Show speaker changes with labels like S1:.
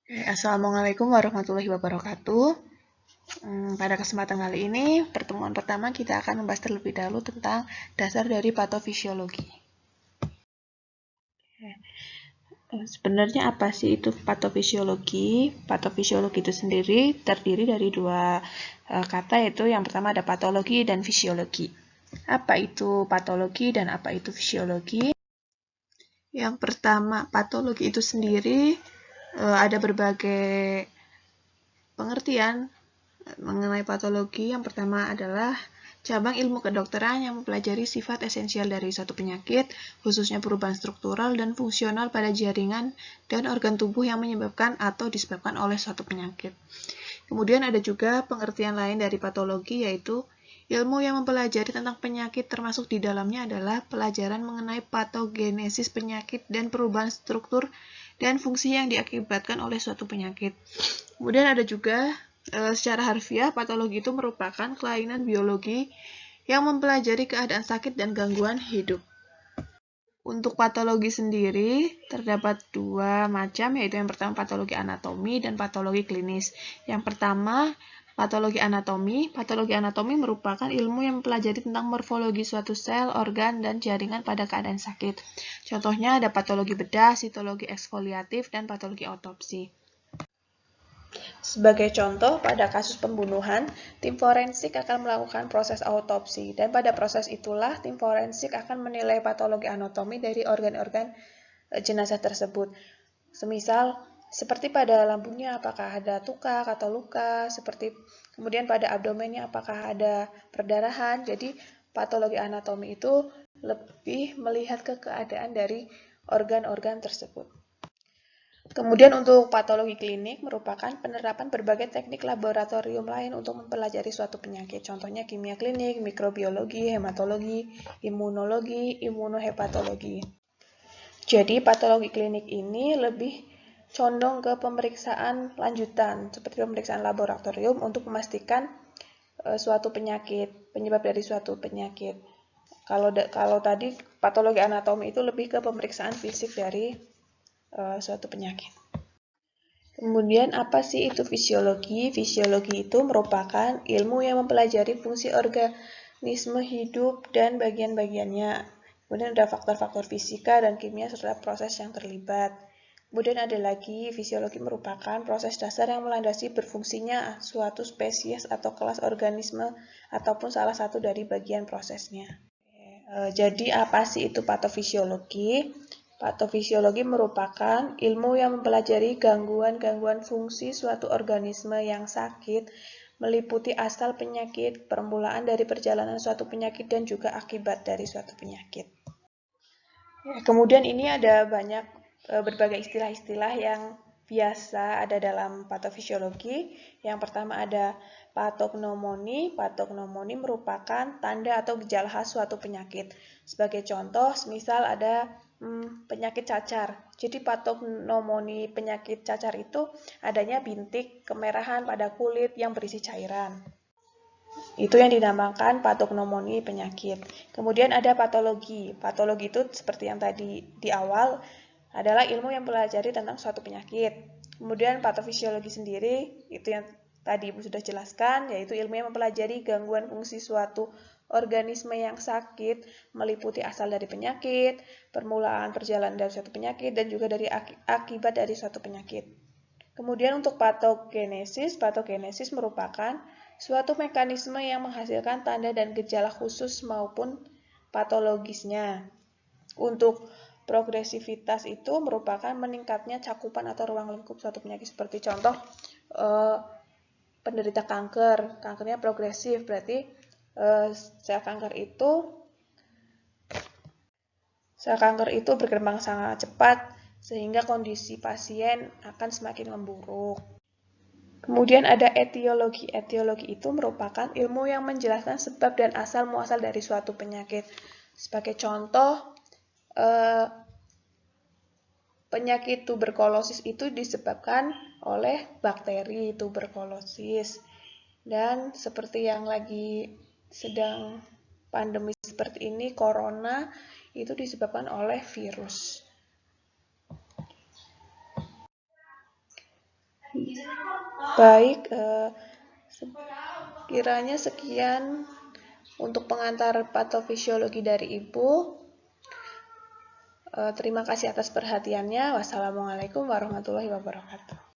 S1: Assalamualaikum warahmatullahi wabarakatuh. Pada kesempatan kali ini, pertemuan pertama kita akan membahas terlebih dahulu tentang dasar dari patofisiologi. Sebenarnya apa sih itu patofisiologi? Patofisiologi itu sendiri terdiri dari dua kata, yaitu yang pertama ada patologi dan fisiologi. Apa itu patologi dan apa itu fisiologi? Yang pertama, patologi itu sendiri ada berbagai pengertian mengenai patologi. Yang pertama adalah cabang ilmu kedokteran yang mempelajari sifat esensial dari suatu penyakit, khususnya perubahan struktural dan fungsional pada jaringan dan organ tubuh yang menyebabkan atau disebabkan oleh suatu penyakit. Kemudian ada juga pengertian lain dari patologi, yaitu ilmu yang mempelajari tentang penyakit, termasuk di dalamnya adalah pelajaran mengenai patogenesis penyakit dan perubahan struktur dan fungsi yang diakibatkan oleh suatu penyakit. Kemudian ada juga secara harfiah, patologi itu merupakan kelainan biologi yang mempelajari keadaan sakit dan gangguan hidup. Untuk patologi sendiri, terdapat dua macam, yaitu yang pertama patologi anatomi dan patologi klinis. Yang pertama, patologi anatomi. Patologi anatomi merupakan ilmu yang mempelajari tentang morfologi suatu sel, organ, dan jaringan pada keadaan sakit. Contohnya ada patologi bedah, sitologi eksfoliatif, dan patologi otopsi. Sebagai contoh, pada kasus pembunuhan, tim forensik akan melakukan proses autopsi, dan pada proses itulah tim forensik akan menilai patologi anatomi dari organ-organ jenazah tersebut. Semisal, seperti pada lambungnya apakah ada tukak atau luka, kemudian pada abdomennya apakah ada perdarahan. Jadi, patologi anatomi itu lebih melihat ke keadaan dari organ-organ tersebut. Kemudian untuk patologi klinik merupakan penerapan berbagai teknik laboratorium lain untuk mempelajari suatu penyakit. Contohnya kimia klinik, mikrobiologi, hematologi, imunologi, imunohepatologi. Jadi patologi klinik ini lebih condong ke pemeriksaan lanjutan, seperti pemeriksaan laboratorium untuk memastikan suatu penyakit, penyebab dari suatu penyakit. Kalau tadi patologi anatomi itu lebih ke pemeriksaan fisik dari suatu penyakit. Kemudian apa sih itu fisiologi? Fisiologi itu merupakan ilmu yang mempelajari fungsi organisme hidup dan bagian-bagiannya. Kemudian ada faktor-faktor fisika dan kimia serta proses yang terlibat. Kemudian ada lagi, fisiologi merupakan proses dasar yang melandasi berfungsinya suatu spesies atau kelas organisme ataupun salah satu dari bagian prosesnya. Jadi apa sih itu patofisiologi? Patofisiologi merupakan ilmu yang mempelajari gangguan-gangguan fungsi suatu organisme yang sakit, meliputi asal penyakit, permulaan dari perjalanan suatu penyakit, dan juga akibat dari suatu penyakit. Kemudian ini ada banyak berbagai istilah-istilah yang biasa ada dalam patofisiologi. Yang pertama ada patognomoni. Patognomoni merupakan tanda atau gejala khas suatu penyakit. Sebagai contoh, misal ada penyakit cacar. Jadi patognomoni penyakit cacar itu adanya bintik kemerahan pada kulit yang berisi cairan. Itu yang dinamakan patognomoni penyakit. Kemudian ada patologi. Patologi itu seperti yang tadi di awal adalah ilmu yang mempelajari tentang suatu penyakit. Kemudian patofisiologi sendiri itu yang tadi Ibu sudah jelaskan, yaitu ilmu yang mempelajari gangguan fungsi suatu organisme yang sakit, meliputi asal dari penyakit, permulaan perjalanan dari suatu penyakit, dan juga dari akibat dari suatu penyakit. Kemudian untuk patogenesis merupakan suatu mekanisme yang menghasilkan tanda dan gejala khusus maupun patologisnya. Untuk progresivitas itu merupakan meningkatnya cakupan atau ruang lingkup suatu penyakit. Seperti contoh, penderita kanker, kankernya progresif, berarti sel kanker itu berkembang sangat cepat, sehingga kondisi pasien akan semakin memburuk. Kemudian ada etiologi. Etiologi itu merupakan ilmu yang menjelaskan sebab dan asal-muasal dari suatu penyakit. Sebagai contoh, penyakit tuberkulosis itu disebabkan oleh bakteri tuberkulosis. Dan seperti yang lagi sedang pandemi seperti ini, corona, itu disebabkan oleh virus. Baik, kiranya sekian untuk pengantar patofisiologi dari Ibu. Terima kasih atas perhatiannya. Wassalamualaikum warahmatullahi wabarakatuh.